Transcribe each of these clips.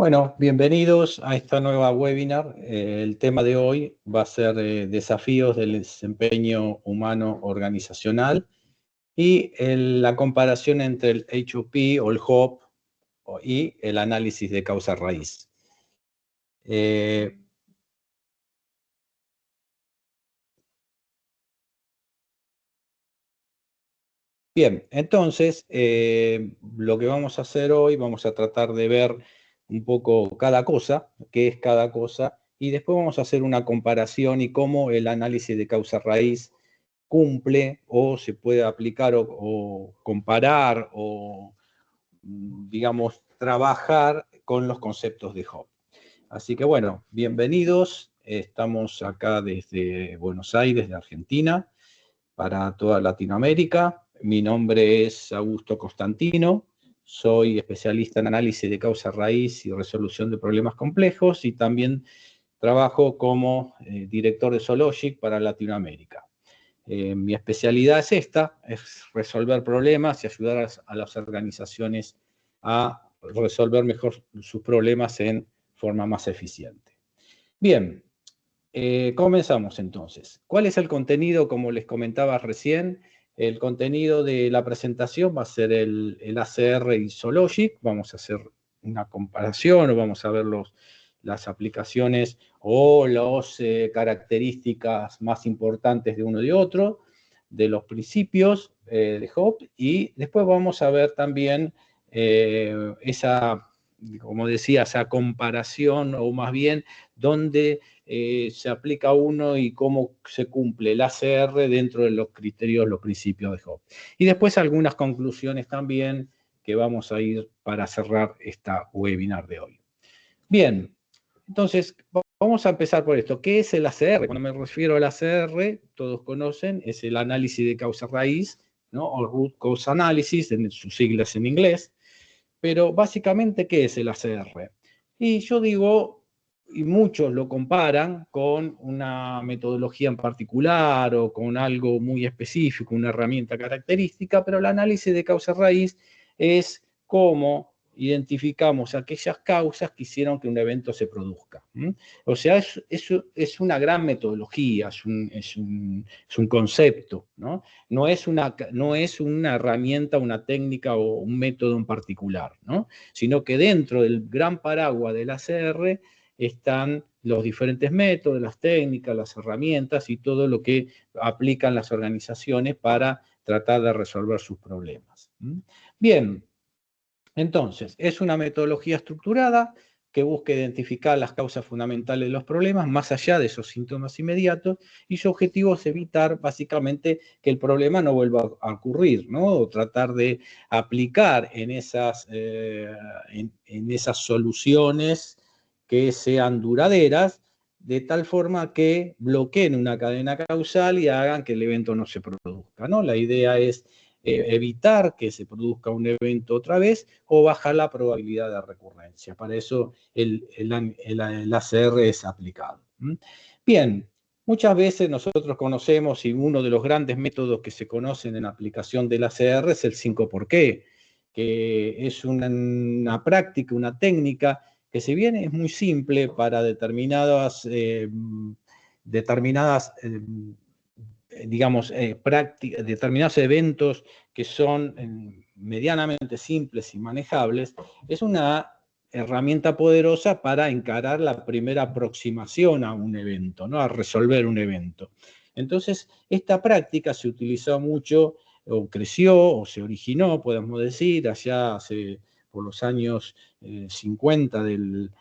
Bueno, bienvenidos a esta nueva webinar. El tema de hoy va a ser desafíos del desempeño humano organizacional y la comparación entre el HOP o el HOP y el análisis de causa raíz. Bien, entonces lo que vamos a hacer hoy, vamos a tratar de ver un poco cada cosa, qué es cada cosa, y después vamos a hacer una comparación y cómo el análisis de causa raíz cumple o se puede aplicar o comparar o, digamos, trabajar con los conceptos de HOP. Así que bueno, bienvenidos. Estamos acá desde Buenos Aires, de Argentina, para toda Latinoamérica. Mi nombre es Augusto Costantino. Soy especialista en análisis de causa raíz y resolución de problemas complejos y también trabajo como director de Sologic para Latinoamérica. Mi especialidad es esta, es resolver problemas y ayudar a las organizaciones a resolver mejor sus problemas en forma más eficiente. Bien, comenzamos entonces. ¿Cuál es el contenido? Como les comentaba recién, el contenido de la presentación va a ser el ACR y Sologic. Vamos a hacer una comparación o vamos a ver las aplicaciones o las características más importantes de uno y otro, de los principios de HOP, y después vamos a ver también esa, como decía, esa comparación, o más bien, dónde se aplica uno y cómo se cumple el ACR dentro de los criterios, los principios de HOP. Y después algunas conclusiones también que vamos a ir para cerrar esta webinar de hoy. Bien, entonces vamos a empezar por esto. ¿Qué es el ACR? Cuando me refiero al ACR, todos conocen, es el análisis de causa raíz, ¿no? O Root Cause Analysis, en sus siglas en inglés. Pero básicamente, ¿qué es el ACR? Y yo digo, y muchos lo comparan con una metodología en particular o con algo muy específico, una herramienta característica, pero el análisis de causa raíz es cómo identificamos aquellas causas que hicieron que un evento se produzca. O sea, es una gran metodología, es un concepto, ¿no? No es una herramienta, una técnica o un método en particular, ¿no? Sino que dentro del gran paraguas del ACR están los diferentes métodos, las técnicas, las herramientas y todo lo que aplican las organizaciones para tratar de resolver sus problemas. Bien, entonces, es una metodología estructurada que busca identificar las causas fundamentales de los problemas, más allá de esos síntomas inmediatos, y su objetivo es evitar básicamente que el problema no vuelva a ocurrir, ¿no? O tratar de aplicar en esas soluciones que sean duraderas, de tal forma que bloqueen una cadena causal y hagan que el evento no se produzca, ¿no? La idea es evitar que se produzca un evento otra vez o bajar la probabilidad de recurrencia. Para eso el ACR es aplicado. Bien, muchas veces nosotros conocemos, y uno de los grandes métodos que se conocen en aplicación del ACR es el 5 por qué, que es una práctica, una técnica que, si bien es muy simple para determinados determinados eventos que son medianamente simples y manejables, es una herramienta poderosa para encarar la primera aproximación a un evento, ¿no? A resolver un evento. Entonces, esta práctica se utilizó mucho, o creció, o se originó, podemos decir, allá por los años 50 del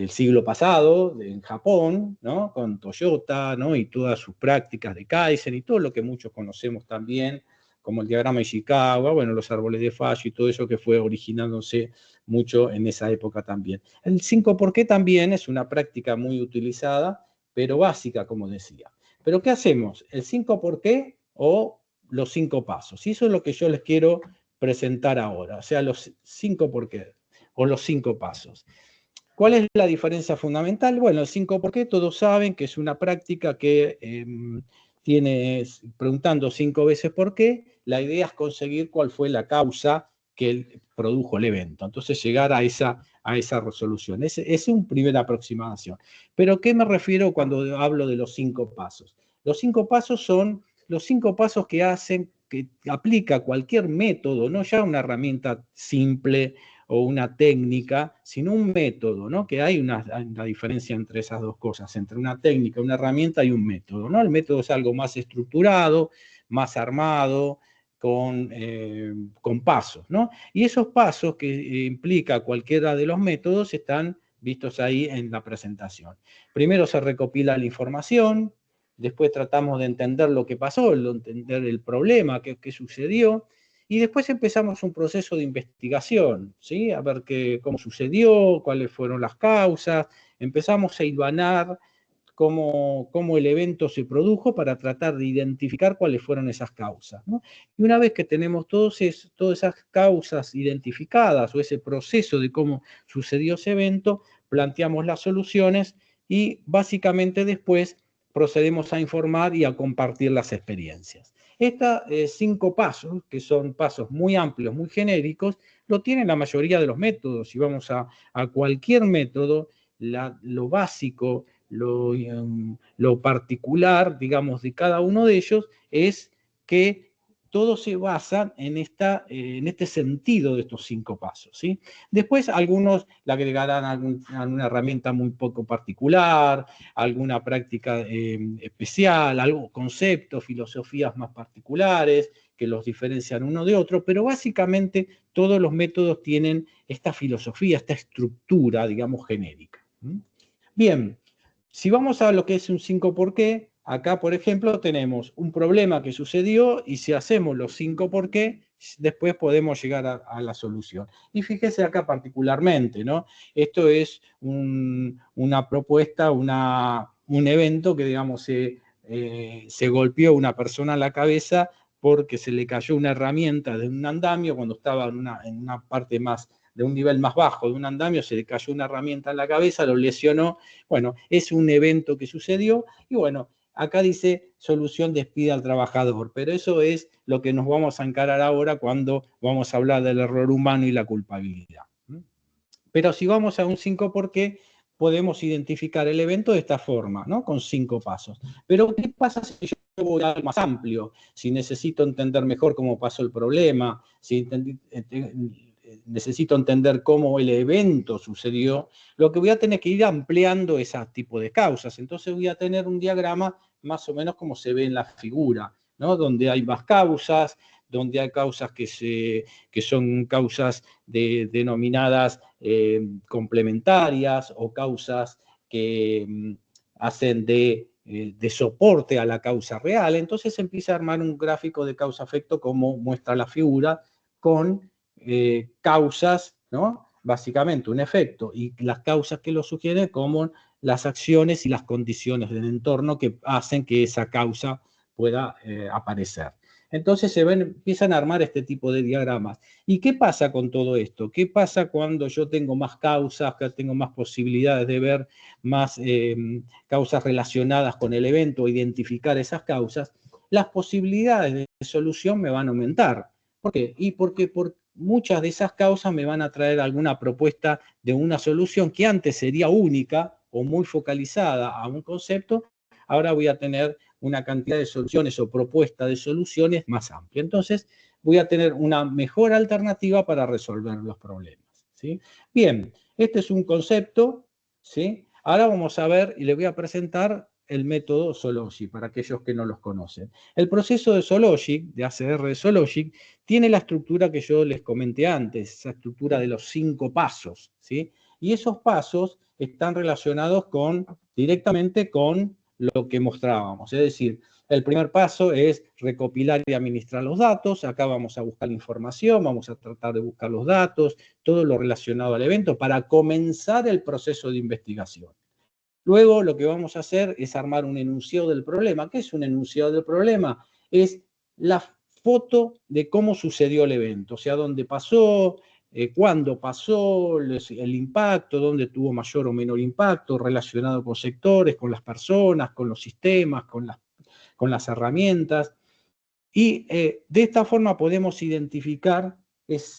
siglo pasado, en Japón, ¿no? Con Toyota, ¿no? Y todas sus prácticas de Kaizen y todo lo que muchos conocemos también, como el diagrama de Ishikawa, bueno, los árboles de fallo y todo eso que fue originándose mucho en esa época también. El 5 por qué también es una práctica muy utilizada, pero básica, como decía. ¿Pero qué hacemos? ¿El 5 por qué o los 5 pasos? Y eso es lo que yo les quiero presentar ahora, o sea, los 5 por qué o los 5 pasos. ¿Cuál es la diferencia fundamental? Bueno, el 5 por qué todos saben que es una práctica que tiene, preguntando 5 veces por qué, la idea es conseguir cuál fue la causa que produjo el evento. Entonces, llegar a esa a esa resolución. Es una primera aproximación. Pero ¿qué me refiero cuando hablo de los 5 pasos? Los 5 pasos son los 5 pasos que hacen, que aplica cualquier método, no ya una herramienta simple o una técnica, sino un método, ¿no? Que hay una diferencia entre esas dos cosas, entre una técnica, una herramienta y un método, ¿no? El método es algo más estructurado, más armado, con pasos, ¿no? Y esos pasos que implica cualquiera de los métodos están vistos ahí en la presentación. Primero se recopila la información, después tratamos de entender lo que pasó, entender el problema, qué sucedió, y después empezamos un proceso de investigación, ¿sí? A ver cómo sucedió, cuáles fueron las causas, empezamos a hilvanar cómo el evento se produjo para tratar de identificar cuáles fueron esas causas, ¿no? Y una vez que tenemos todas esas causas identificadas o ese proceso de cómo sucedió ese evento, planteamos las soluciones y básicamente después procedemos a informar y a compartir las experiencias. Estos 5 pasos, que son pasos muy amplios, muy genéricos, lo tienen la mayoría de los métodos. Si vamos a cualquier método, lo básico, lo particular, digamos, de cada uno de ellos es que todos se basan en este sentido de estos 5 pasos, ¿sí? Después algunos le agregarán alguna herramienta muy poco particular, alguna práctica especial, algún concepto, filosofías más particulares que los diferencian uno de otro, pero básicamente todos los métodos tienen esta filosofía, esta estructura, digamos, genérica. Bien, si vamos a lo que es un 5 por qué, acá, por ejemplo, tenemos un problema que sucedió y si hacemos los 5 por qué, después podemos llegar a la solución. Y fíjese acá particularmente, ¿no? Esto es una propuesta, un evento que, digamos, se golpeó una persona en la cabeza porque se le cayó una herramienta de un andamio cuando estaba en una parte más de un nivel más bajo de un andamio, se le cayó una herramienta en la cabeza, lo lesionó. Bueno, es un evento que sucedió y bueno, acá dice solución despide al trabajador, pero eso es lo que nos vamos a encarar ahora cuando vamos a hablar del error humano y la culpabilidad. Pero si vamos a un 5 por qué, podemos identificar el evento de esta forma, ¿no? Con 5 pasos. Pero ¿qué pasa si yo voy a algo más amplio? Si necesito entender mejor cómo pasó el problema, si necesito entender cómo el evento sucedió, lo que voy a tener que ir ampliando ese tipo de causas. Entonces voy a tener un diagrama más o menos como se ve en la figura, ¿no? Donde hay más causas, donde hay causas que son causas denominadas complementarias o causas que hacen de soporte a la causa real. Entonces empieza a armar un gráfico de causa-efecto como muestra la figura con causas, ¿no? Básicamente un efecto, y las causas que lo sugieren como las acciones y las condiciones del entorno que hacen que esa causa pueda aparecer. Entonces empiezan a armar este tipo de diagramas. ¿Y qué pasa con todo esto? ¿Qué pasa cuando yo tengo más causas, que tengo más posibilidades de ver más causas relacionadas con el evento, identificar esas causas? Las posibilidades de solución me van a aumentar. ¿Por qué? Y porque por muchas de esas causas me van a traer alguna propuesta de una solución que antes sería única o muy focalizada a un concepto, ahora voy a tener una cantidad de soluciones o propuesta de soluciones más amplia. Entonces, voy a tener una mejor alternativa para resolver los problemas, ¿sí? Bien, este es un concepto, ¿sí? Ahora vamos a ver y le voy a presentar el método Sologic para aquellos que no los conocen. El proceso de Sologic, de ACR de Sologic, tiene la estructura que yo les comenté antes, esa estructura de los 5 pasos, ¿sí? Y esos pasos están relacionados directamente con lo que mostrábamos, es decir, el primer paso es recopilar y administrar los datos, acá vamos a buscar la información, vamos a tratar de buscar los datos, todo lo relacionado al evento para comenzar el proceso de investigación. Luego lo que vamos a hacer es armar un enunciado del problema. ¿Qué es un enunciado del problema? Es la foto de cómo sucedió el evento, o sea, dónde pasó, cuándo pasó, el impacto, dónde tuvo mayor o menor impacto, relacionado con sectores, con las personas, con los sistemas, con las herramientas. Y de esta forma podemos identificar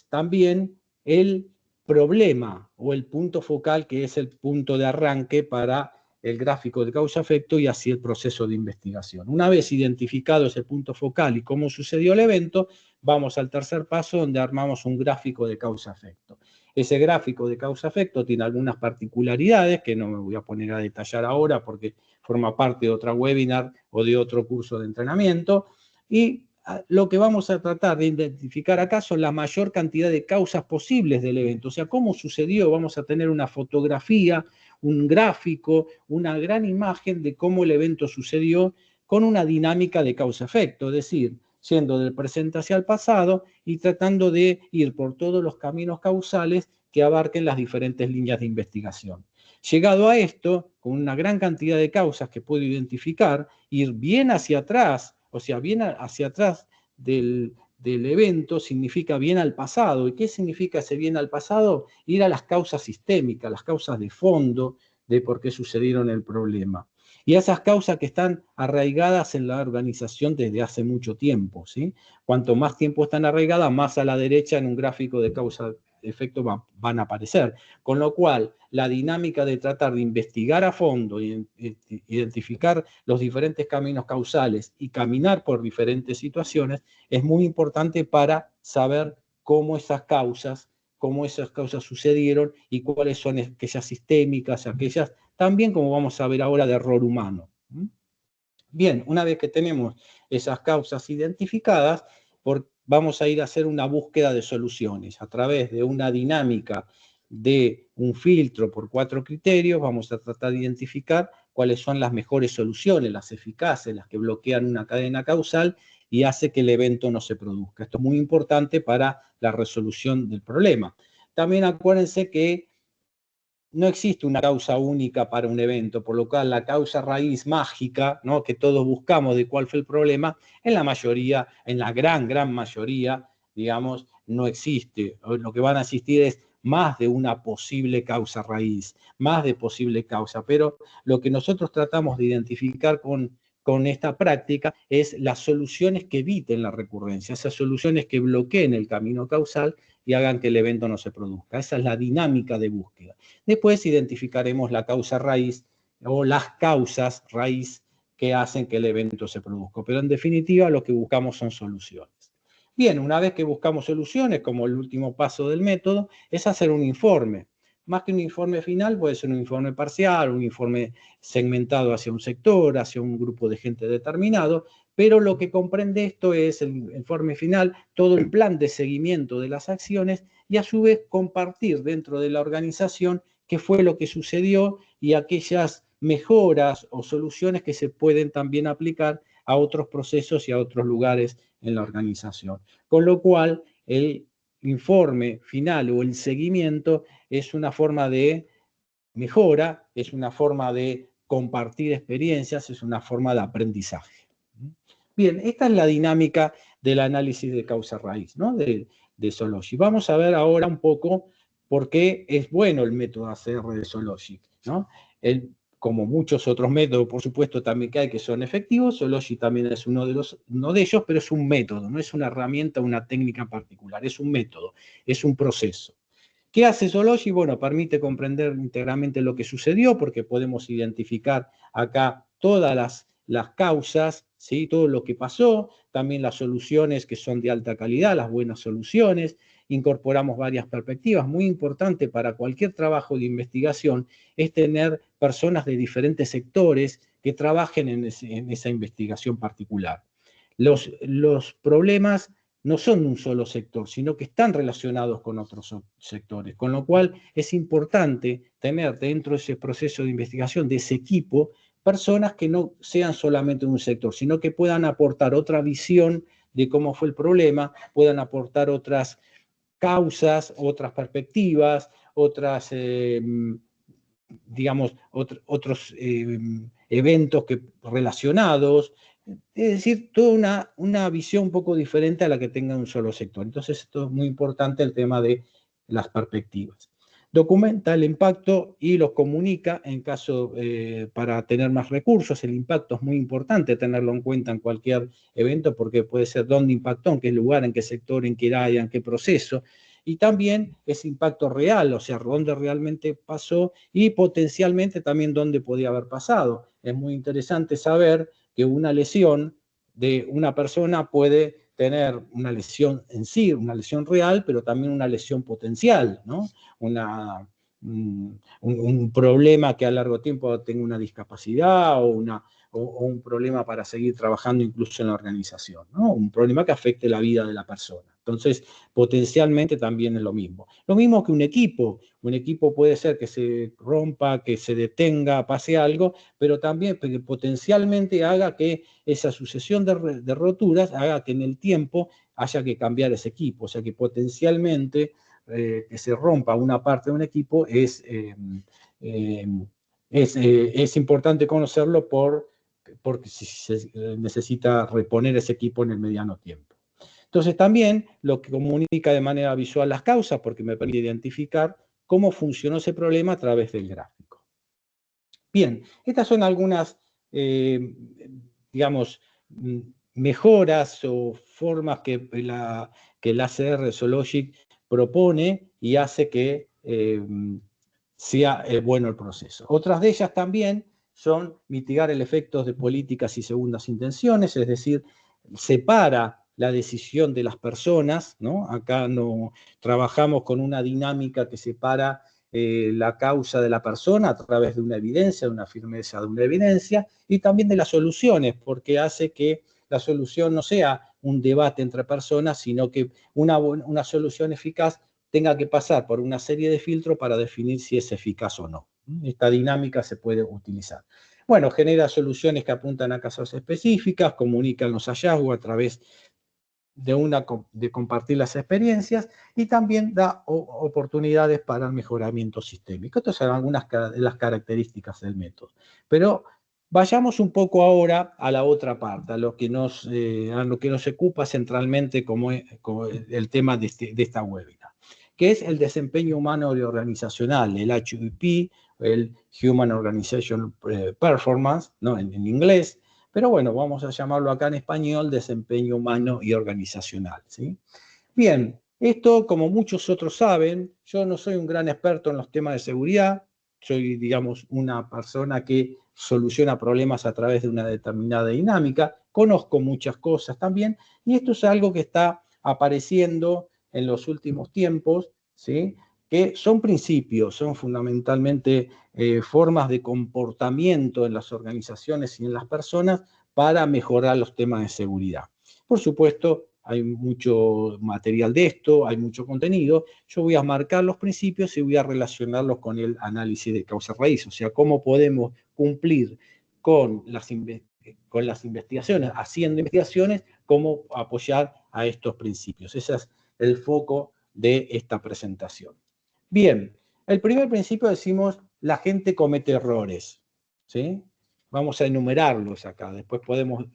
también el problema o el punto focal, que es el punto de arranque para el gráfico de causa-efecto y así el proceso de investigación. Una vez identificado ese punto focal y cómo sucedió el evento, vamos al tercer paso donde armamos un gráfico de causa-efecto. Ese gráfico de causa-efecto tiene algunas particularidades que no me voy a poner a detallar ahora porque forma parte de otra webinar o de otro curso de entrenamiento, y lo que vamos a tratar de identificar acá son la mayor cantidad de causas posibles del evento, o sea, cómo sucedió. Vamos a tener una fotografía, un gráfico, una gran imagen de cómo el evento sucedió con una dinámica de causa-efecto, es decir, yendo del presente hacia el pasado y tratando de ir por todos los caminos causales que abarquen las diferentes líneas de investigación. Llegado a esto, con una gran cantidad de causas que puedo identificar, ir bien hacia atrás, o sea, bien hacia atrás del evento significa bien al pasado. ¿Y qué significa ese bien al pasado? Ir a las causas sistémicas, las causas de fondo de por qué sucedieron el problema. Y esas causas que están arraigadas en la organización desde hace mucho tiempo, ¿sí? Cuanto más tiempo están arraigadas, más a la derecha en un gráfico de causa-efecto van a aparecer. Con lo cual, la dinámica de tratar de investigar a fondo, identificar los diferentes caminos causales y caminar por diferentes situaciones, es muy importante para saber cómo esas causas sucedieron y cuáles son aquellas sistémicas, aquellas también, como vamos a ver ahora, de error humano. Bien, una vez que tenemos esas causas identificadas, vamos a ir a hacer una búsqueda de soluciones. A través de una dinámica de un filtro por 4 criterios, vamos a tratar de identificar cuáles son las mejores soluciones, las eficaces, las que bloquean una cadena causal y hace que el evento no se produzca. Esto es muy importante para la resolución del problema. También acuérdense que no existe una causa única para un evento, por lo cual la causa raíz mágica, ¿no?, que todos buscamos de cuál fue el problema, en la mayoría, en la gran mayoría, digamos, no existe. Lo que van a existir es más de una posible causa raíz, más de posible causa, pero lo que nosotros tratamos de identificar con esta práctica es las soluciones que eviten la recurrencia, esas soluciones que bloqueen el camino causal y hagan que el evento no se produzca. Esa es la dinámica de búsqueda. Después identificaremos la causa raíz o las causas raíz que hacen que el evento se produzca. Pero en definitiva lo que buscamos son soluciones. Bien, una vez que buscamos soluciones, como el último paso del método, es hacer un informe. Más que un informe final, puede ser un informe parcial, un informe segmentado hacia un sector, hacia un grupo de gente determinado, pero lo que comprende esto es el informe final, todo el plan de seguimiento de las acciones y a su vez compartir dentro de la organización qué fue lo que sucedió y aquellas mejoras o soluciones que se pueden también aplicar a otros procesos y a otros lugares en la organización. Con lo cual, el informe final o el seguimiento es una forma de mejora, es una forma de compartir experiencias, es una forma de aprendizaje. Bien, esta es la dinámica del análisis de causa-raíz, ¿no?, de Sologic. Vamos a ver ahora un poco por qué es bueno el método ACR de Sologic, ¿no? Como muchos otros métodos, por supuesto, también que hay que son efectivos, Sologic también es uno de ellos, pero es un método, no es una herramienta, una técnica particular, es un método, es un proceso. ¿Qué hace Sologic? Bueno, permite comprender íntegramente lo que sucedió, porque podemos identificar acá todas las causas, ¿sí?, todo lo que pasó, también las soluciones que son de alta calidad, las buenas soluciones, incorporamos varias perspectivas. Muy importante para cualquier trabajo de investigación es tener personas de diferentes sectores que trabajen en esa investigación particular. Los problemas no son un solo sector, sino que están relacionados con otros sectores, con lo cual es importante tener dentro de ese proceso de investigación, de ese equipo, personas que no sean solamente un sector, sino que puedan aportar otra visión de cómo fue el problema, puedan aportar otras causas, otras perspectivas, otras, digamos, otros eventos relacionados. Es decir, toda una visión un poco diferente a la que tenga un solo sector. Entonces, esto es muy importante, el tema de las perspectivas. Documenta el impacto y los comunica en caso para tener más recursos. El impacto es muy importante tenerlo en cuenta en cualquier evento porque puede ser dónde impactó, en qué lugar, en qué sector, en qué área, en qué proceso. y también ese impacto real, o sea, dónde realmente pasó y potencialmente también dónde podía haber pasado. Es muy interesante saber que una lesión de una persona puede tener una lesión en sí, una lesión real, pero también una lesión potencial, ¿no? Un problema que a largo tiempo tenga una discapacidad o un problema para seguir trabajando incluso en la organización, ¿no? Un problema que afecte la vida de la persona. Entonces, potencialmente también es lo mismo. Lo mismo que un equipo puede ser que se rompa, que se detenga, pase algo, pero también que potencialmente haga que esa sucesión de roturas haga que en el tiempo haya que cambiar ese equipo, o sea que potencialmente que se rompa una parte de un equipo es importante conocerlo porque se necesita reponer ese equipo en el mediano tiempo. Entonces también lo que comunica de manera visual las causas, porque me permite identificar cómo funcionó ese problema a través del gráfico. Bien, estas son algunas, digamos, mejoras o formas que el ACR Zoologic propone y hace que sea bueno el proceso. Otras de ellas también son mitigar el efecto de políticas y segundas intenciones, es decir, separa la decisión de las personas, ¿no? Acá no trabajamos con una dinámica que separa la causa de la persona a través de una evidencia, de una firmeza de una evidencia, y también de las soluciones, porque hace que la solución no sea un debate entre personas, sino que una solución eficaz tenga que pasar por una serie de filtros para definir si es eficaz o no. Esta dinámica se puede utilizar. Bueno, genera soluciones que apuntan a causas específicas, comunican los hallazgos a través de compartir las experiencias y también da oportunidades para el mejoramiento sistémico. Estas son algunas de las características del método. Pero vayamos un poco ahora a la otra parte, a lo que nos ocupa centralmente como el tema de esta webinar, que es el desempeño humano y organizacional, el HUP, el Human Organization Performance, ¿no? en inglés. Pero bueno, vamos a llamarlo acá en español desempeño humano y organizacional, ¿sí? Bien, esto como muchos otros saben, yo no soy un gran experto en los temas de seguridad, soy, digamos, una persona que soluciona problemas a través de una determinada dinámica, conozco muchas cosas también, y esto es algo que está apareciendo en los últimos tiempos, ¿sí? Que son principios, son fundamentalmente formas de comportamiento en las organizaciones y en las personas para mejorar los temas de seguridad. Por supuesto, hay mucho material de esto, hay mucho contenido. Yo voy a marcar los principios y voy a relacionarlos con el análisis de causa-raíz, o sea, cómo podemos cumplir con las investigaciones, haciendo investigaciones, cómo apoyar a estos principios. Ese es el foco de esta presentación. Bien, el primer principio decimos, la gente comete errores, ¿sí? Vamos a enumerarlos acá, después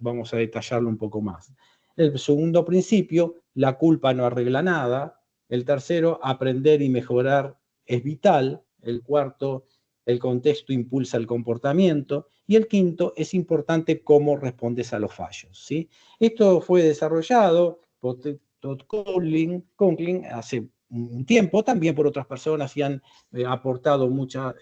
vamos a detallarlo un poco más. El segundo principio, la culpa no arregla nada. El tercero, aprender y mejorar es vital. El cuarto, el contexto impulsa el comportamiento. Y el quinto, es importante cómo respondes a los fallos, ¿sí? Esto fue desarrollado por Todd Conklin hace un tiempo, también por otras personas y han aportado mucha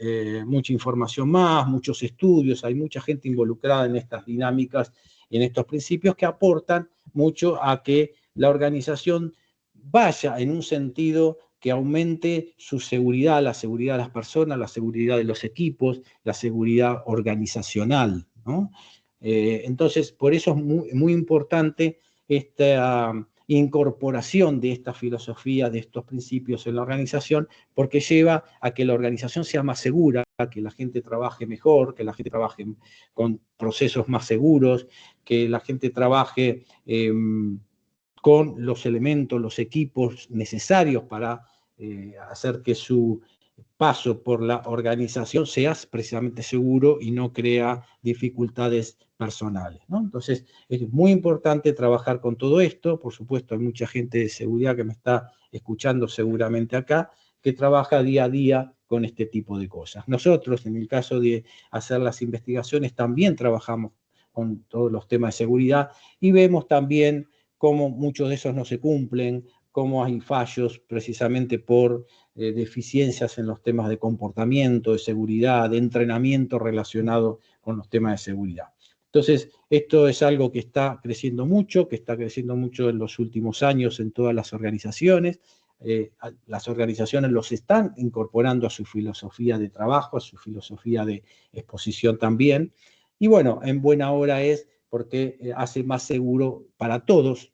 información más, muchos estudios, hay mucha gente involucrada en estas dinámicas y en estos principios que aportan mucho a que la organización vaya en un sentido que aumente su seguridad, la seguridad de las personas, la seguridad de los equipos, la seguridad organizacional, ¿no? Entonces, por eso es muy importante esta incorporación de esta filosofía, de estos principios en la organización, porque lleva a que la organización sea más segura, a que la gente trabaje mejor, que la gente trabaje con procesos más seguros, que la gente trabaje con los elementos, los equipos necesarios para hacer que su paso por la organización sea precisamente seguro y no crea dificultades personales, ¿no? Entonces, es muy importante trabajar con todo esto. Por supuesto, hay mucha gente de seguridad que me está escuchando seguramente acá, que trabaja día a día con este tipo de cosas. Nosotros, en el caso de hacer las investigaciones, también trabajamos con todos los temas de seguridad y vemos también cómo muchos de esos no se cumplen, cómo hay fallos precisamente por deficiencias en los temas de comportamiento, de seguridad, de entrenamiento relacionado con los temas de seguridad. Entonces, esto es algo que está creciendo mucho, en los últimos años en todas las organizaciones. Las organizaciones los están incorporando a su filosofía de trabajo, a su filosofía de exposición también. Y bueno, en buena hora es porque hace más seguro para todos,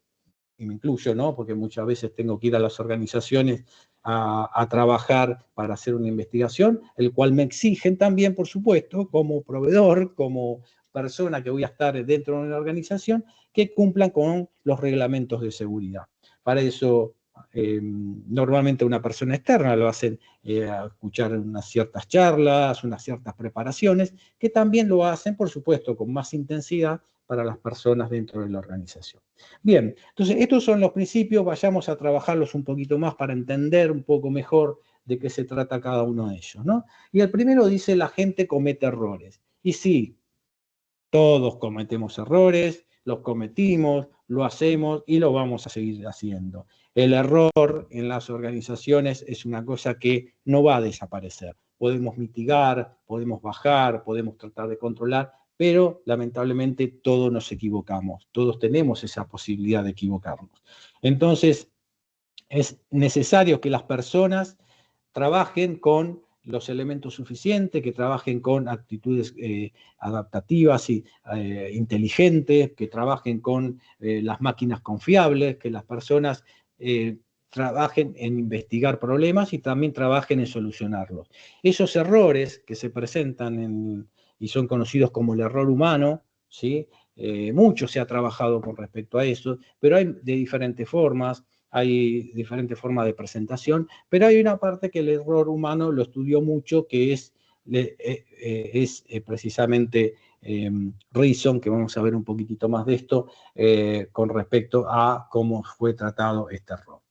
y me incluyo, ¿no? Porque muchas veces tengo que ir a las organizaciones a trabajar para hacer una investigación, el cual me exigen también, por supuesto, como proveedor, como persona que voy a estar dentro de una organización, que cumplan con los reglamentos de seguridad. Para eso, normalmente una persona externa lo hacen a escuchar unas ciertas charlas, unas ciertas preparaciones, que también lo hacen, por supuesto, con más intensidad para las personas dentro de la organización. Bien, entonces estos son los principios, vayamos a trabajarlos un poquito más para entender un poco mejor de qué se trata cada uno de ellos, ¿no? Y el primero dice, la gente comete errores. Y sí, todos cometemos errores, los cometimos, lo hacemos y lo vamos a seguir haciendo. El error en las organizaciones es una cosa que no va a desaparecer. Podemos mitigar, podemos bajar, podemos tratar de controlar, pero lamentablemente todos nos equivocamos, todos tenemos esa posibilidad de equivocarnos. Entonces, es necesario que las personas trabajen con los elementos suficientes, que trabajen con actitudes adaptativas y inteligentes, que trabajen con las máquinas confiables, que las personas trabajen en investigar problemas y también trabajen en solucionarlos. Esos errores que se presentan y son conocidos como el error humano, ¿sí? Mucho se ha trabajado con respecto a eso, pero hay de diferentes formas. Hay diferentes formas de presentación, pero hay una parte que el error humano lo estudió mucho, que es precisamente Reason, que vamos a ver un poquitito más de esto con respecto a cómo fue tratado este error.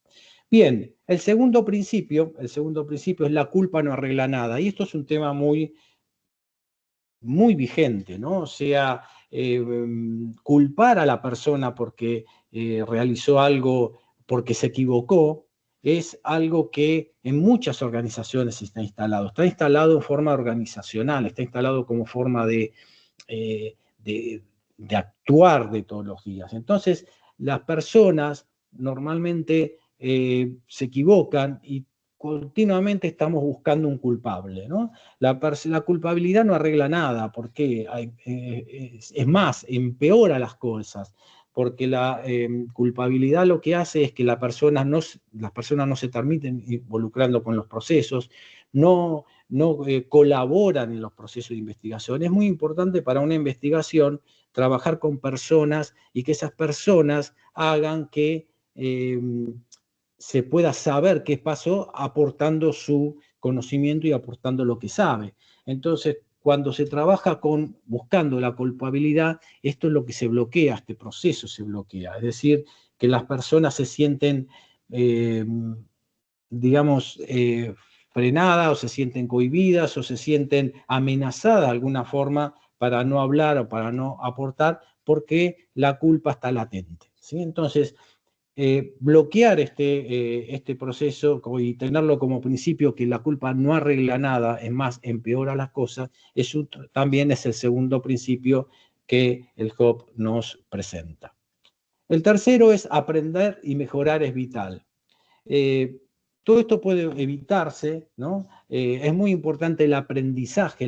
Bien, el segundo principio es la culpa no arregla nada, y esto es un tema muy vigente, ¿no? O sea, culpar a la persona porque realizó algo, porque se equivocó, es algo que en muchas organizaciones está instalado. Está instalado en forma organizacional, está instalado como forma de actuar de todos los días. Entonces, las personas normalmente se equivocan y continuamente estamos buscando un culpable, ¿no? La culpabilidad no arregla nada, porque es más, empeora las cosas, porque la culpabilidad lo que hace es que las personas no se terminen involucrando con los procesos, no colaboran en los procesos de investigación. Es muy importante para una investigación trabajar con personas y que esas personas hagan que se pueda saber qué pasó aportando su conocimiento y aportando lo que sabe. Entonces, cuando se trabaja buscando la culpabilidad, esto es lo que se bloquea, este proceso se bloquea. Es decir, que las personas se sienten, digamos, frenadas o se sienten cohibidas o se sienten amenazadas de alguna forma para no hablar o para no aportar, porque la culpa está latente, ¿sí? Entonces, bloquear este proceso y tenerlo como principio que la culpa no arregla nada, es más, empeora las cosas, también es el segundo principio que el HOP nos presenta. El tercero es aprender y mejorar es vital. Todo esto puede evitarse, ¿no? Es muy importante el aprendizaje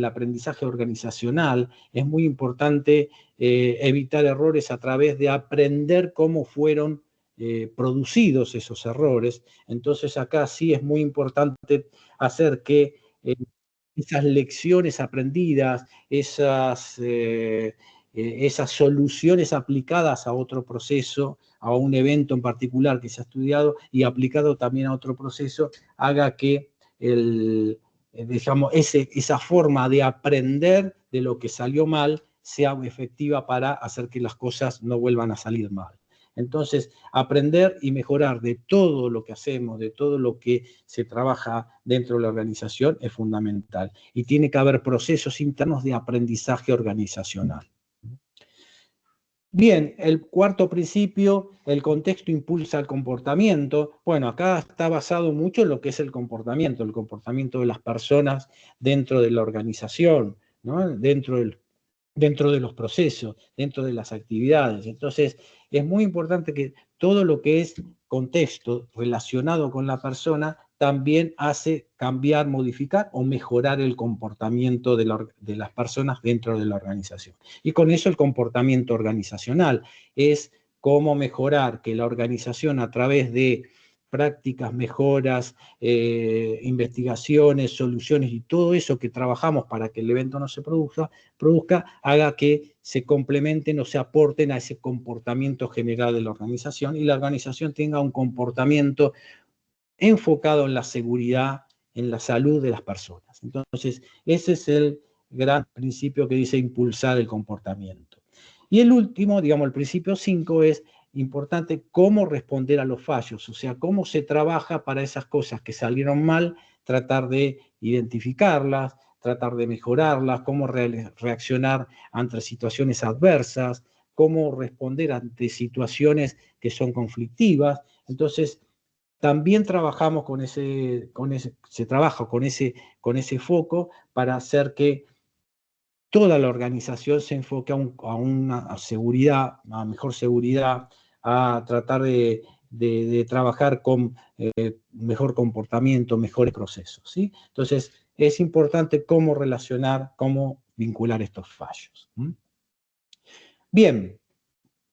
organizacional, es muy importante evitar errores a través de aprender cómo fueron producidos esos errores. Entonces acá sí es muy importante hacer que esas lecciones aprendidas, esas soluciones aplicadas a otro proceso, a un evento en particular que se ha estudiado y aplicado también a otro proceso, haga que esa forma de aprender de lo que salió mal sea efectiva para hacer que las cosas no vuelvan a salir mal. Entonces, aprender y mejorar de todo lo que hacemos, de todo lo que se trabaja dentro de la organización es fundamental. Y tiene que haber procesos internos de aprendizaje organizacional. Bien, el cuarto principio, el contexto impulsa el comportamiento. Bueno, acá está basado mucho en lo que es el comportamiento de las personas dentro de la organización, ¿no? Dentro de los procesos, dentro de las actividades. Entonces, es muy importante que todo lo que es contexto relacionado con la persona también hace cambiar, modificar o mejorar el comportamiento de las personas dentro de la organización. Y con eso el comportamiento organizacional es cómo mejorar que la organización a través de prácticas, mejoras, investigaciones, soluciones y todo eso que trabajamos para que el evento no se produzca, haga que se complementen o se aporten a ese comportamiento general de la organización y la organización tenga un comportamiento enfocado en la seguridad, en la salud de las personas. Entonces, ese es el gran principio que dice impulsar el comportamiento. Y el último, digamos, el principio 5 es importante cómo responder a los fallos, o sea, cómo se trabaja para esas cosas que salieron mal, tratar de identificarlas, tratar de mejorarlas, cómo reaccionar ante situaciones adversas, cómo responder ante situaciones que son conflictivas. Entonces, también trabajamos se trabaja con ese foco para hacer que toda la organización se enfoque a una seguridad, a mejor seguridad, a tratar de trabajar con mejor comportamiento, mejores procesos, ¿sí? Entonces, es importante cómo relacionar, cómo vincular estos fallos. Bien,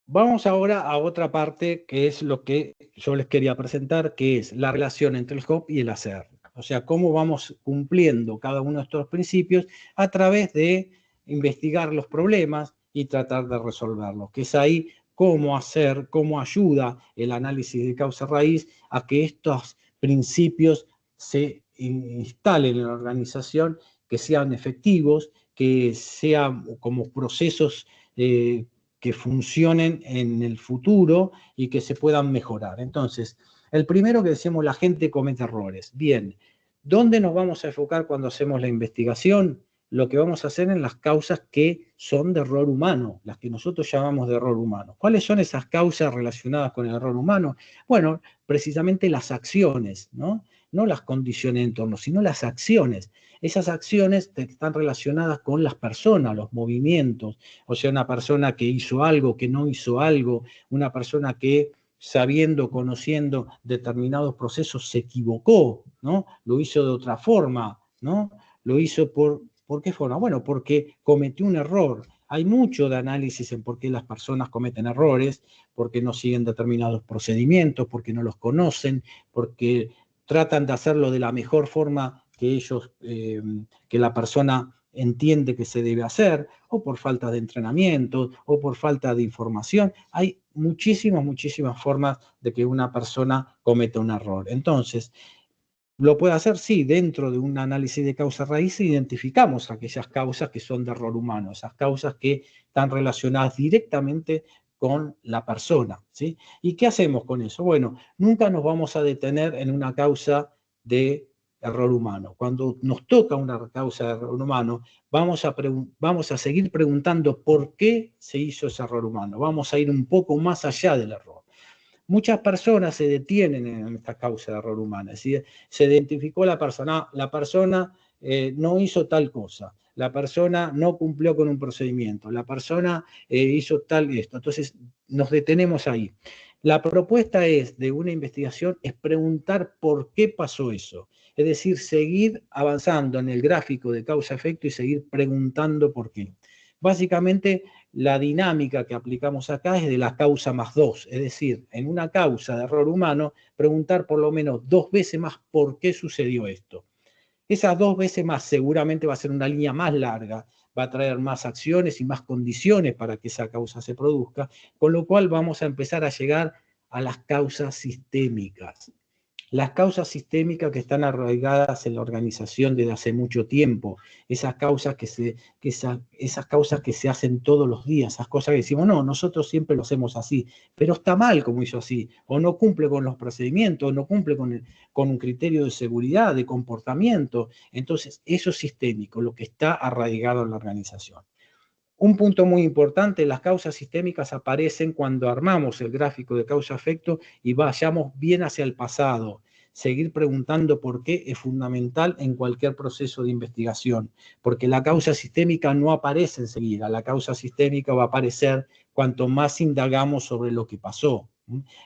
vamos ahora a otra parte que es lo que yo les quería presentar, que es la relación entre el HOP y el hacer. O sea, cómo vamos cumpliendo cada uno de estos principios a través de investigar los problemas y tratar de resolverlos, que es ahí cómo hacer, cómo ayuda el análisis de causa-raíz a que estos principios se instalen en la organización, que sean efectivos, que sean como procesos que funcionen en el futuro y que se puedan mejorar. Entonces, el primero que decimos, la gente comete errores. Bien, ¿dónde nos vamos a enfocar cuando hacemos la investigación? Lo que vamos a hacer en las causas que son de error humano, las que nosotros llamamos de error humano. ¿Cuáles son esas causas relacionadas con el error humano? Bueno, precisamente las acciones, ¿no? No las condiciones de entorno, sino las acciones. Esas acciones están relacionadas con las personas, los movimientos, o sea, una persona que hizo algo, que no hizo algo, una persona que sabiendo, conociendo determinados procesos se equivocó, ¿no? Lo hizo de otra forma, ¿no? Lo hizo ¿por qué forma? Bueno, porque cometió un error. Hay mucho de análisis en por qué las personas cometen errores, porque no siguen determinados procedimientos, porque no los conocen, porque tratan de hacerlo de la mejor forma que ellos, que la persona entiende que se debe hacer, o por falta de entrenamiento, o por falta de información. Hay muchísimas formas de que una persona cometa un error. Entonces, lo puede hacer, sí, dentro de un análisis de causa-raíz identificamos aquellas causas que son de error humano, esas causas que están relacionadas directamente con la persona, ¿sí? ¿Y qué hacemos con eso? Bueno, nunca nos vamos a detener en una causa de error humano. Cuando nos toca una causa de error humano, vamos a seguir preguntando por qué se hizo ese error humano. Vamos a ir un poco más allá del error. Muchas personas se detienen en esta causa de error humano, es decir, se identificó la persona no hizo tal cosa, la persona no cumplió con un procedimiento, la persona hizo tal y esto. Entonces, nos detenemos ahí. La propuesta de una investigación es preguntar por qué pasó eso. Es decir, seguir avanzando en el gráfico de causa-efecto y seguir preguntando por qué. Básicamente, la dinámica que aplicamos acá es de la causa más 2, es decir, en una causa de error humano, preguntar por lo menos 2 veces más por qué sucedió esto. Esas 2 veces más seguramente va a ser una línea más larga, va a traer más acciones y más condiciones para que esa causa se produzca, con lo cual vamos a empezar a llegar a las causas sistémicas. Las causas sistémicas que están arraigadas en la organización desde hace mucho tiempo, esas causas esas causas que se hacen todos los días, esas cosas que decimos, no, nosotros siempre lo hacemos así, pero está mal como hizo así, o no cumple con los procedimientos, o no cumple con un criterio de seguridad, de comportamiento. Entonces, eso es sistémico, lo que está arraigado en la organización. Un punto muy importante, las causas sistémicas aparecen cuando armamos el gráfico de causa-efecto y vayamos bien hacia el pasado. Seguir preguntando por qué es fundamental en cualquier proceso de investigación, porque la causa sistémica no aparece enseguida, la causa sistémica va a aparecer cuanto más indagamos sobre lo que pasó.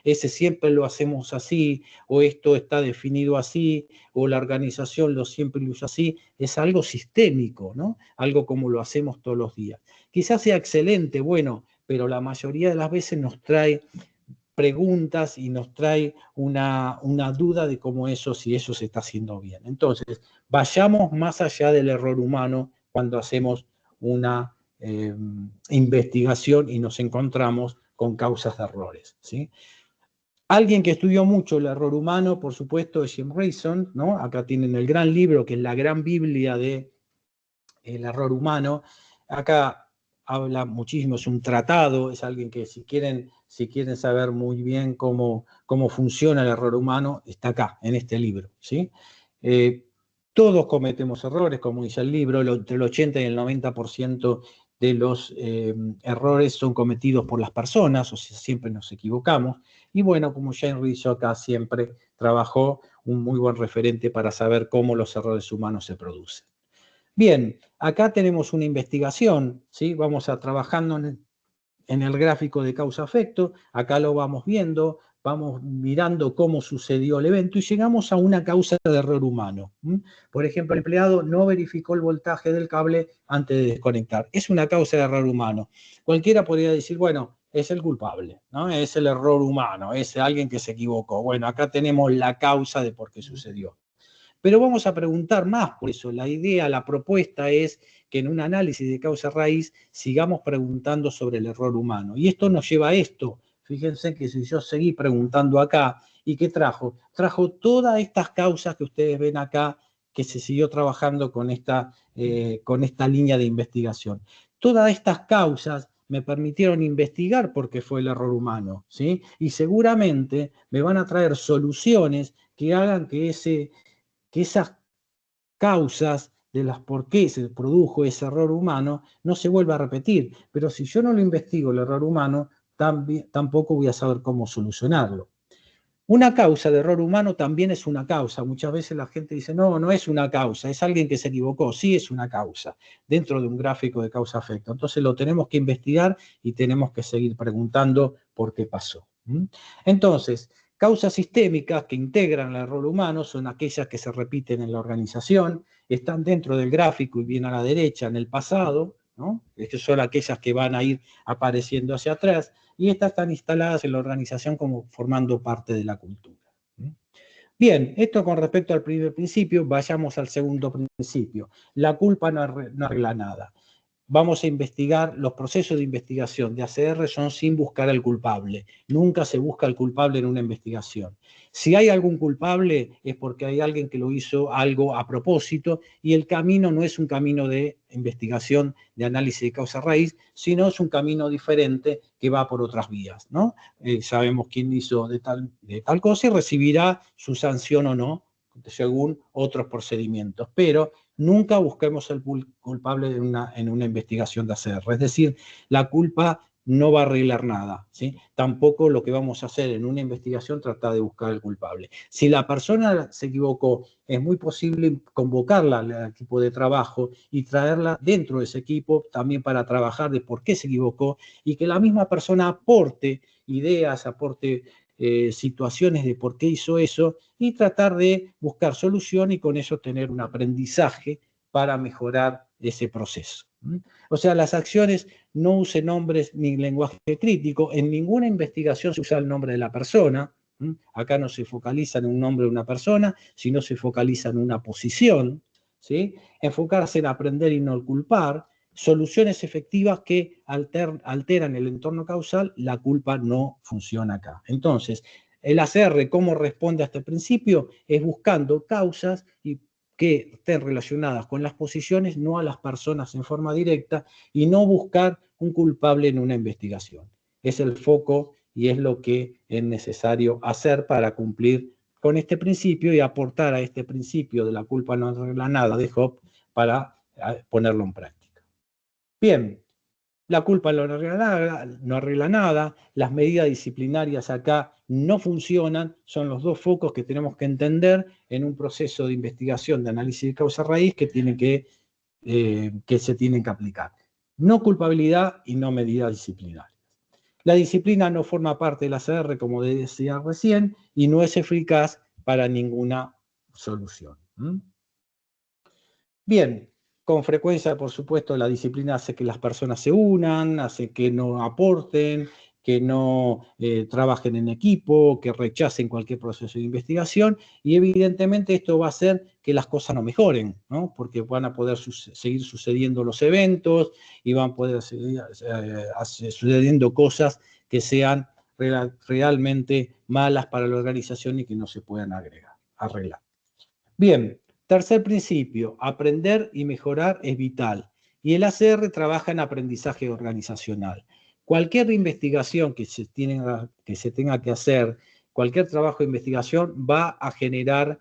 Ese siempre lo hacemos así, o esto está definido así, o la organización lo siempre lo usa así, es algo sistémico, ¿no? Algo como lo hacemos todos los días. Quizás sea excelente, bueno, pero la mayoría de las veces nos trae preguntas y nos trae una duda de cómo eso, si eso se está haciendo bien. Entonces, vayamos más allá del error humano cuando hacemos una investigación y nos encontramos con causas de errores, ¿sí? Alguien que estudió mucho el error humano, por supuesto, es Jim Reason, ¿no? Acá tienen el gran libro, que es la gran Biblia del error humano. Acá habla muchísimo, es un tratado, es alguien que si quieren saber muy bien cómo funciona el error humano, está acá, en este libro, ¿sí? Todos cometemos errores, como dice el libro, entre el 80 y el 90% de los errores son cometidos por las personas, o sea, siempre nos equivocamos. Y bueno, como Jane Rizzo acá siempre trabajó, un muy buen referente para saber cómo los errores humanos se producen. Bien, acá tenemos una investigación, ¿sí? Vamos a trabajando en el gráfico de causa-efecto, acá lo vamos viendo, vamos mirando cómo sucedió el evento y llegamos a una causa de error humano. Por ejemplo, el empleado no verificó el voltaje del cable antes de desconectar. Es una causa de error humano. Cualquiera podría decir, bueno, es el culpable, ¿no? Es el error humano, es alguien que se equivocó. Bueno, acá tenemos la causa de por qué sucedió. Pero vamos a preguntar más por eso. La idea, la propuesta es que en un análisis de causa-raíz sigamos preguntando sobre el error humano. Y esto nos lleva a esto. Fíjense que si yo seguí preguntando acá, ¿y qué trajo? Trajo todas estas causas que ustedes ven acá, que se siguió trabajando con esta línea de investigación. Todas estas causas me permitieron investigar por qué fue el error humano, ¿sí? Y seguramente me van a traer soluciones que hagan que esas causas de las por qué se produjo ese error humano no se vuelva a repetir. Pero si yo no lo investigo, el error humano, tampoco voy a saber cómo solucionarlo. Una causa de error humano también es una causa. Muchas veces la gente dice, no, no es una causa, es alguien que se equivocó. Sí es una causa, dentro de un gráfico de causa-efecto. Entonces lo tenemos que investigar y tenemos que seguir preguntando por qué pasó. Entonces, causas sistémicas que integran el error humano son aquellas que se repiten en la organización, están dentro del gráfico y bien a la derecha en el pasado, ¿no? Estas son aquellas que van a ir apareciendo hacia atrás, y estas están instaladas en la organización como formando parte de la cultura. Bien, esto con respecto al primer principio, vayamos al segundo principio. La culpa no arregla nada. Vamos a investigar, los procesos de investigación de ACR son sin buscar al culpable. Nunca se busca al culpable en una investigación. Si hay algún culpable es porque hay alguien que lo hizo algo a propósito y el camino no es un camino de investigación, de análisis de causa raíz, sino es un camino diferente que va por otras vías, ¿no? Sabemos quién hizo de tal cosa y recibirá su sanción o no, según otros procedimientos. Pero nunca busquemos el culpable en una investigación de ACR. Es decir, la culpa no va a arreglar nada, ¿sí? Tampoco lo que vamos a hacer en una investigación tratar de buscar el culpable. Si la persona se equivocó, es muy posible convocarla al equipo de trabajo y traerla dentro de ese equipo también para trabajar de por qué se equivocó y que la misma persona aporte ideas, aporte situaciones de por qué hizo eso y tratar de buscar solución y con eso tener un aprendizaje para mejorar ese proceso. O sea, las acciones no usen nombres ni lenguaje crítico. En ninguna investigación se usa el nombre de la persona. Acá no se focaliza en un nombre de una persona, sino se focaliza en una posición. ¿Sí? Enfocarse en aprender y no culpar. Soluciones efectivas que alteran el entorno causal, la culpa no funciona acá. Entonces, el ACR, ¿cómo responde a este principio? Es buscando causas que estén relacionadas con las posiciones, no a las personas en forma directa, y no buscar un culpable en una investigación. Es el foco y es lo que es necesario hacer para cumplir con este principio y aportar a este principio de la culpa no arregla nada de Hobbes para ponerlo en práctica. Bien, La culpa no arregla nada, las medidas disciplinarias acá no funcionan, son los dos focos que tenemos que entender en un proceso de investigación, de análisis de causa raíz que se tienen que aplicar. No culpabilidad y no medidas disciplinarias. La disciplina no forma parte de la ACR, como decía recién, y no es eficaz para ninguna solución. Bien, con frecuencia, por supuesto, la disciplina hace que las personas se unan, hace que no aporten, que no trabajen en equipo, que rechacen cualquier proceso de investigación, y evidentemente esto va a hacer que las cosas no mejoren, ¿no? Porque van a poder seguir sucediendo los eventos y van a poder seguir sucediendo cosas que sean realmente malas para la organización y que no se puedan arreglar. Bien, tercer principio, aprender y mejorar es vital. Y el ACR trabaja en aprendizaje organizacional. Cualquier investigación que se tenga que hacer, cualquier trabajo de investigación va a generar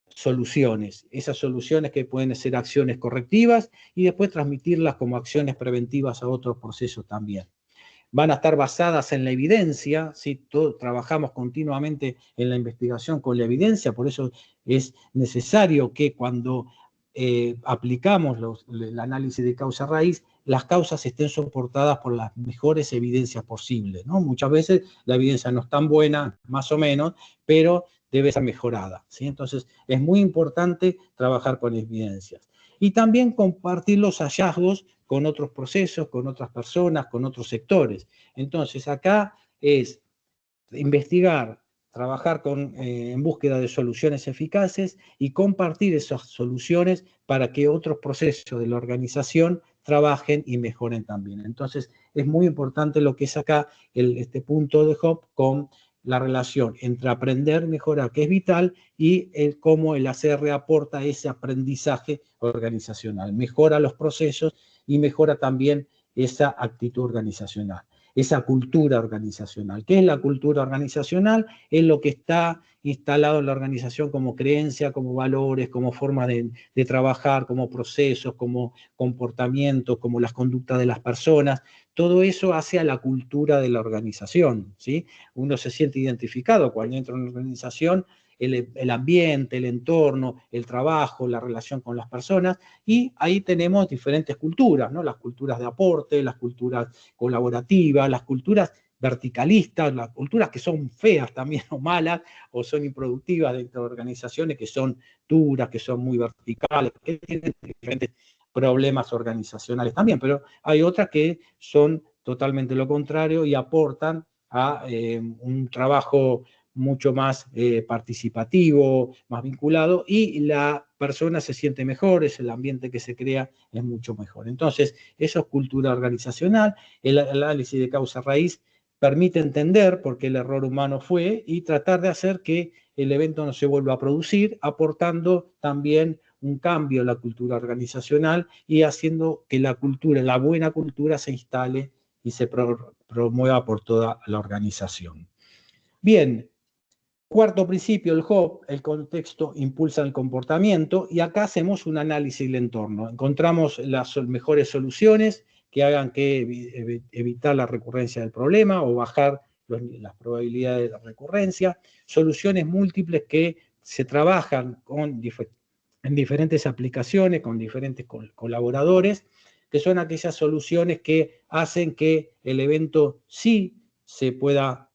soluciones. Esas soluciones que pueden ser acciones correctivas y después transmitirlas como acciones preventivas a otros procesos también. Van a estar basadas en la evidencia, ¿sí? Trabajamos continuamente en la investigación con la evidencia, por eso es necesario que cuando aplicamos el análisis de causa-raíz, las causas estén soportadas por las mejores evidencias posibles, ¿no? Muchas veces la evidencia no es tan buena, más o menos, pero debe ser mejorada, ¿sí? Entonces, es muy importante trabajar con evidencias. Y también compartir los hallazgos con otros procesos, con otras personas, con otros sectores. Entonces, acá es investigar, trabajar en búsqueda de soluciones eficaces y compartir esas soluciones para que otros procesos de la organización trabajen y mejoren también. Entonces, es muy importante lo que es acá este punto de Hop con la relación entre aprender, mejorar, que es vital, y cómo el ACR aporta ese aprendizaje organizacional. Mejora los procesos y mejora también esa actitud organizacional, esa cultura organizacional. ¿Qué es la cultura organizacional? Es lo que está instalado en la organización como creencia, como valores, como forma de trabajar, como procesos, como comportamientos, como las conductas de las personas. Todo eso hace a la cultura de la organización, ¿sí? Uno se siente identificado cuando entra en una organización, el ambiente, el entorno, el trabajo, la relación con las personas, y ahí tenemos diferentes culturas, ¿no? Las culturas de aporte, las culturas colaborativas, las culturas verticalistas, las culturas que son feas también o malas, o son improductivas dentro de organizaciones que son duras, que son muy verticales, que tienen diferentes problemas organizacionales también, pero hay otras que son totalmente lo contrario y aportan a un trabajo mucho más participativo, más vinculado, y la persona se siente mejor, es el ambiente que se crea es mucho mejor. Entonces, eso es cultura organizacional. El análisis de causa raíz permite entender por qué el error humano fue y tratar de hacer que el evento no se vuelva a producir, aportando también un cambio en la cultura organizacional y haciendo que la buena cultura se instale y se promueva por toda la organización. Bien, cuarto principio, el HOP, el contexto impulsa el comportamiento, y acá hacemos un análisis del entorno. Encontramos las mejores soluciones que hagan que evitar la recurrencia del problema o bajar las probabilidades de recurrencia, soluciones múltiples que se trabajan en diferentes aplicaciones, con diferentes colaboradores, que son aquellas soluciones que hacen que el evento sí se pueda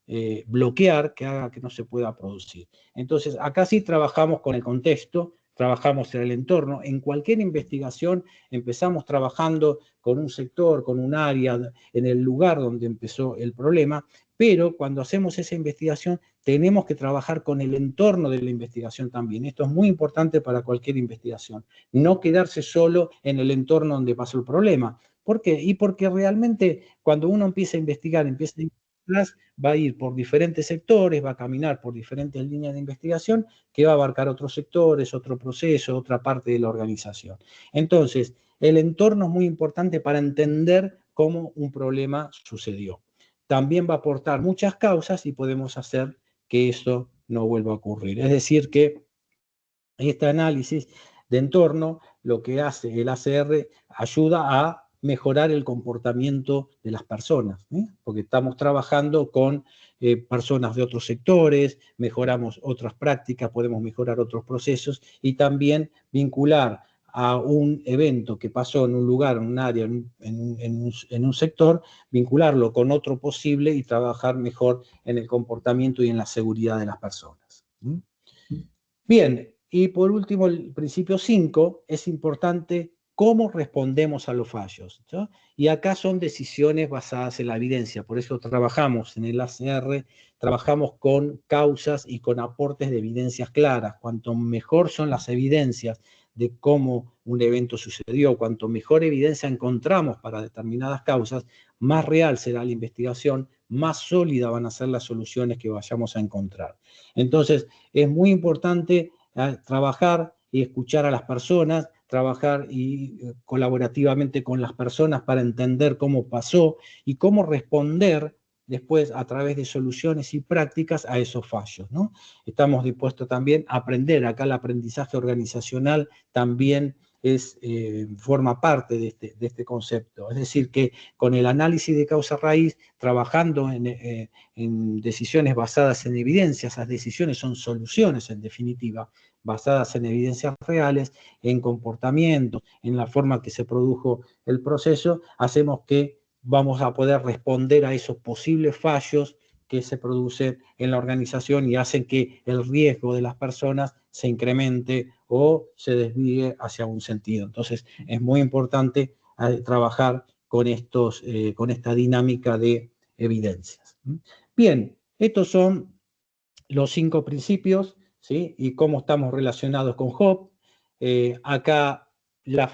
bloquear, que haga que no se pueda producir. Entonces, acá sí trabajamos con el contexto, trabajamos en el entorno. En cualquier investigación empezamos trabajando con un sector, con un área, en el lugar donde empezó el problema, pero cuando hacemos esa investigación tenemos que trabajar con el entorno de la investigación también. Esto es muy importante para cualquier investigación. No quedarse solo en el entorno donde pasó el problema. ¿Por qué? Y porque realmente cuando uno empieza a investigar, va a ir por diferentes sectores, va a caminar por diferentes líneas de investigación que va a abarcar otros sectores, otro proceso, otra parte de la organización. Entonces, el entorno es muy importante para entender cómo un problema sucedió. También va a aportar muchas causas y podemos hacer que eso no vuelva a ocurrir. Es decir, que este análisis de entorno, lo que hace el ACR, ayuda a mejorar el comportamiento de las personas, porque estamos trabajando con personas de otros sectores, mejoramos otras prácticas, podemos mejorar otros procesos y también vincular a un evento que pasó en un lugar, en un área, en un sector, vincularlo con otro posible y trabajar mejor en el comportamiento y en la seguridad de las personas. Bien, y por último, el principio 5, es importante cómo respondemos a los fallos, ¿no? Y acá son decisiones basadas en la evidencia, por eso trabajamos en el ACR, trabajamos con causas y con aportes de evidencias claras. Cuanto mejor son las evidencias de cómo un evento sucedió, cuanto mejor evidencia encontramos para determinadas causas, más real será la investigación, más sólida van a ser las soluciones que vayamos a encontrar. Entonces, es muy importante trabajar y escuchar a las personas, trabajar colaborativamente con las personas para entender cómo pasó y cómo responder después a través de soluciones y prácticas a esos fallos, ¿no? Estamos dispuestos también a aprender. Acá el aprendizaje organizacional también forma parte de este concepto. Es decir, que con el análisis de causa raíz, trabajando en decisiones basadas en evidencia, esas decisiones son soluciones en definitiva, basadas en evidencias reales, en comportamiento, en la forma que se produjo el proceso, hacemos que vamos a poder responder a esos posibles fallos que se producen en la organización y hacen que el riesgo de las personas se incremente o se desvíe hacia un sentido. Entonces, es muy importante trabajar con esta dinámica de evidencias. Bien, estos son los 5 principios, ¿sí? Y cómo estamos relacionados con HOP. Acá la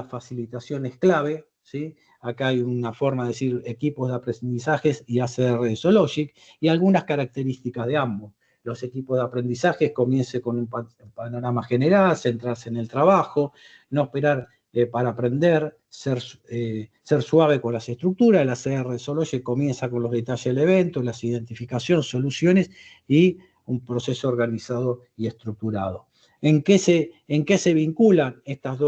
facilitación es clave, ¿sí? Acá hay una forma de decir equipos de aprendizajes y ACR Sologic y algunas características de ambos. Los equipos de aprendizaje comience con un panorama general, centrarse en el trabajo, no esperar para aprender, ser suave con las estructuras. El ACR Sologic comienza con los detalles del evento, las identificaciones, soluciones y un proceso organizado y estructurado. ¿En qué se vinculan estos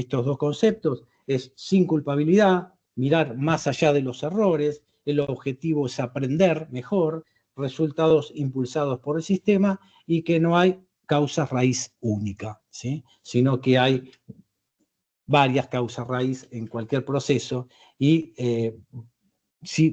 dos conceptos? Es sin culpabilidad, mirar más allá de los errores, el objetivo es aprender mejor, resultados impulsados por el sistema y que no hay causa raíz única, ¿sí? Sino que hay varias causas raíz en cualquier proceso y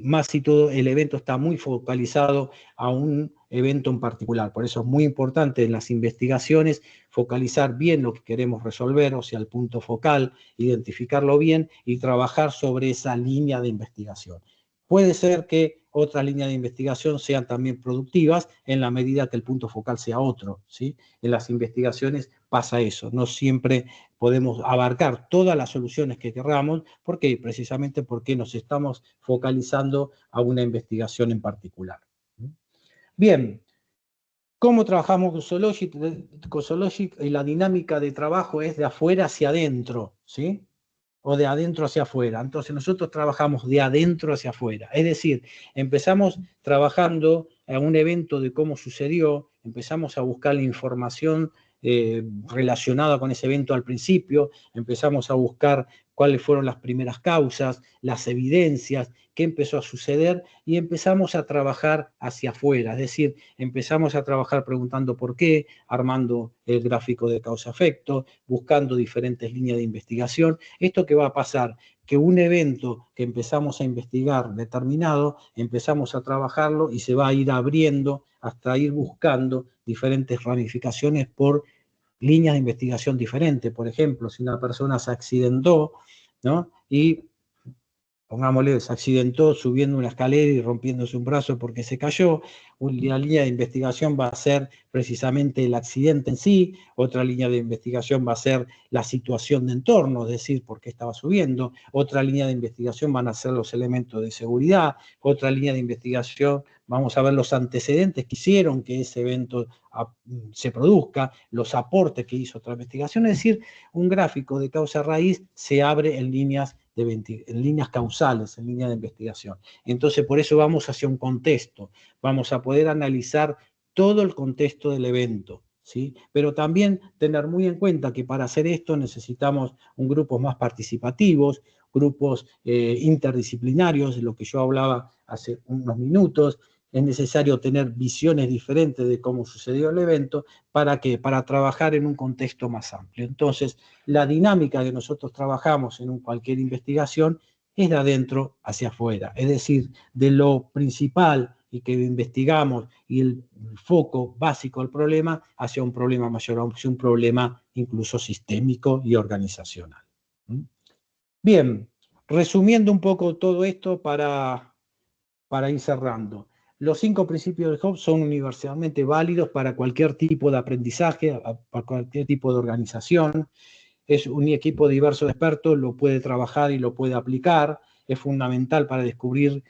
más si todo el evento está muy focalizado a un evento en particular. Por eso es muy importante en las investigaciones focalizar bien lo que queremos resolver, o sea, el punto focal, identificarlo bien y trabajar sobre esa línea de investigación. Puede ser que otras líneas de investigación sean también productivas en la medida que el punto focal sea otro, ¿sí? En las investigaciones pasa eso, no siempre podemos abarcar todas las soluciones que queramos, porque precisamente porque nos estamos focalizando a una investigación en particular. Bien, ¿cómo trabajamos con Sologic? Con Sologic la dinámica de trabajo es de afuera hacia adentro, ¿sí? O de adentro hacia afuera. Entonces nosotros trabajamos de adentro hacia afuera. Es decir, empezamos trabajando en un evento de cómo sucedió, empezamos a buscar la información relacionada con ese evento al principio, empezamos a buscar cuáles fueron las primeras causas, las evidencias, qué empezó a suceder y empezamos a trabajar hacia afuera. Es decir, empezamos a trabajar preguntando por qué, armando el gráfico de causa-efecto, buscando diferentes líneas de investigación. ¿Esto qué va a pasar? Que un evento que empezamos a investigar determinado, empezamos a trabajarlo y se va a ir abriendo hasta ir buscando diferentes ramificaciones por líneas de investigación diferentes. Por ejemplo, si una persona se accidentó, ¿no? Y pongámosle, se accidentó subiendo una escalera y rompiéndose un brazo porque se cayó, una línea de investigación va a ser precisamente el accidente en sí, otra línea de investigación va a ser la situación de entorno, es decir, por qué estaba subiendo, otra línea de investigación van a ser los elementos de seguridad, otra línea de investigación vamos a ver los antecedentes que hicieron que ese evento se produzca, los aportes que hizo otra investigación, es decir, un gráfico de causa raíz se abre en líneas causales, en línea de investigación. Entonces, por eso vamos hacia un contexto, vamos a poder analizar todo el contexto del evento, ¿sí? Pero también tener muy en cuenta que para hacer esto necesitamos un grupos más participativos, grupos interdisciplinarios, de lo que yo hablaba hace unos minutos. Es necesario tener visiones diferentes de cómo sucedió el evento. ¿Para qué? Para trabajar en un contexto más amplio. Entonces, la dinámica que nosotros trabajamos en cualquier investigación es de adentro hacia afuera, es decir, de lo principal y que investigamos y el foco básico del problema hacia un problema mayor, hacia un problema incluso sistémico y organizacional. Bien, resumiendo un poco todo esto para ir cerrando. Los 5 principios de Hobbes son universalmente válidos para cualquier tipo de aprendizaje, para cualquier tipo de organización. Es un equipo diverso de expertos, lo puede trabajar y lo puede aplicar. Es fundamental para descubrir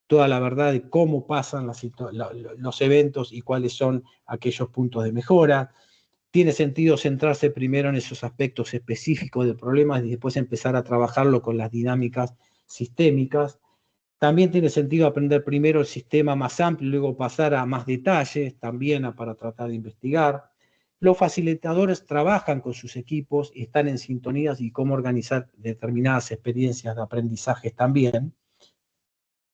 toda la verdad de cómo pasan los eventos y cuáles son aquellos puntos de mejora. Tiene sentido centrarse primero en esos aspectos específicos del problema y después empezar a trabajarlo con las dinámicas sistémicas. También tiene sentido aprender primero el sistema más amplio y luego pasar a más detalles, también para tratar de investigar. Los facilitadores trabajan con sus equipos y están en sintonías y cómo organizar determinadas experiencias de aprendizaje también.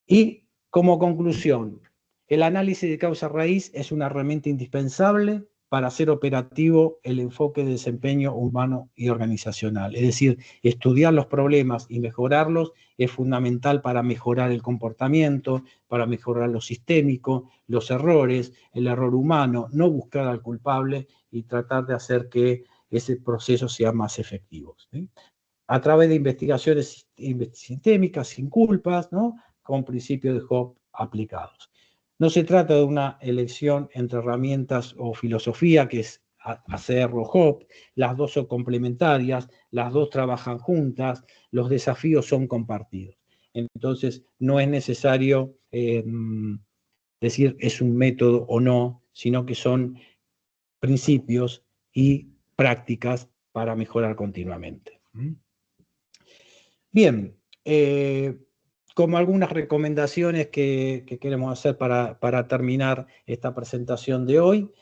Y como conclusión, el análisis de causa-raíz es una herramienta indispensable para hacer operativo el enfoque de desempeño humano y organizacional. Es decir, estudiar los problemas y mejorarlos es fundamental para mejorar el comportamiento, para mejorar lo sistémico, los errores, el error humano, no buscar al culpable y tratar de hacer que ese proceso sea más efectivo, ¿sí? A través de investigaciones sistémicas sin culpas, ¿no? Con principios de Hobbes aplicados. No se trata de una elección entre herramientas o filosofía, que es ACR o Hobbes. Las dos son complementarias, las dos trabajan juntas, los desafíos son compartidos. Entonces, no es necesario decir es un método o no, sino que son principios y prácticas para mejorar continuamente. Bien, como algunas recomendaciones que queremos hacer para terminar esta presentación de hoy,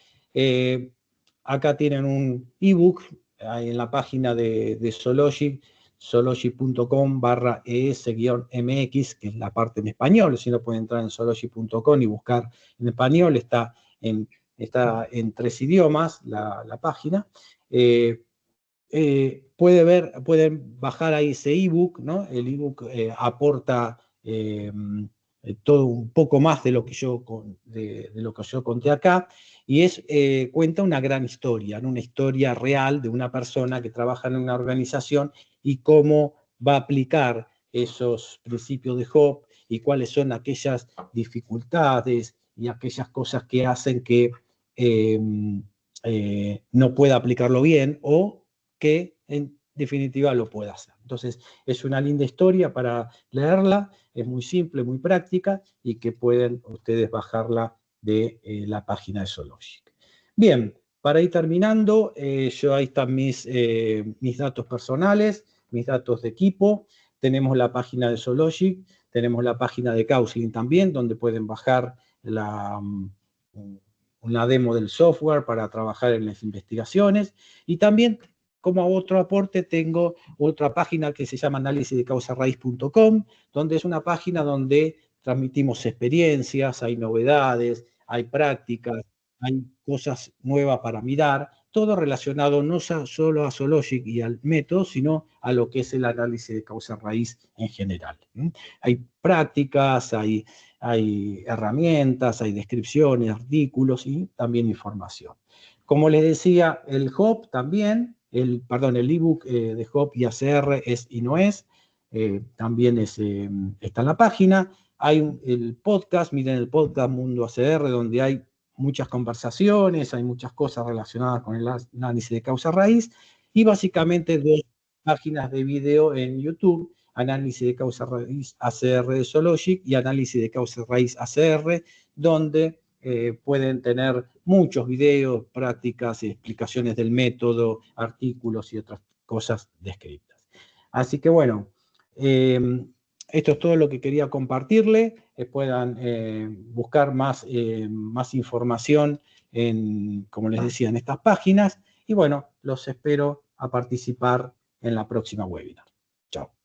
acá tienen un ebook en la página de Sologic, sologic.com/es-mx, que es la parte en español. Si no, pueden entrar en sologic.com y buscar en español, está en 3 idiomas la página. Pueden bajar ahí ese ebook, ¿no? El ebook aporta todo un poco más de lo que yo conté acá, y cuenta una gran historia, ¿no? Una historia real de una persona que trabaja en una organización y cómo va a aplicar esos principios de Hobbes y cuáles son aquellas dificultades y aquellas cosas que hacen que no pueda aplicarlo bien o que en definitiva lo pueda hacer. Entonces, es una linda historia para leerla, es muy simple, muy práctica y que pueden ustedes bajarla de la página de Sologic. Bien, para ir terminando, ahí están mis datos personales, mis datos de equipo. Tenemos la página de Sologic, tenemos la página de Counseling también, donde pueden bajar una demo del software para trabajar en las investigaciones. Y también, como otro aporte, tengo otra página que se llama análisidecausa-raíz.com, donde es una página donde transmitimos experiencias, hay novedades, hay prácticas, hay cosas nuevas para mirar, todo relacionado no solo a Sologic y al método, sino a lo que es el análisis de causa-raíz en general. Hay prácticas, hay herramientas, hay descripciones, artículos y también información. Como les decía, el Hobbes también, el ebook de Hobbes y ACR es y no es, también está en la página. Hay el podcast, miren el podcast Mundo ACR, donde hay muchas conversaciones, hay muchas cosas relacionadas con el análisis de causa-raíz, y básicamente 2 páginas de video en YouTube, análisis de causa-raíz ACR de Sologic y análisis de causa-raíz ACR, donde pueden tener muchos videos, prácticas y explicaciones del método, artículos y otras cosas descritas. Así que bueno, esto es todo lo que quería compartirle. Puedan buscar más información, como les decía, en estas páginas. Y bueno, los espero a participar en la próxima webinar. Chao.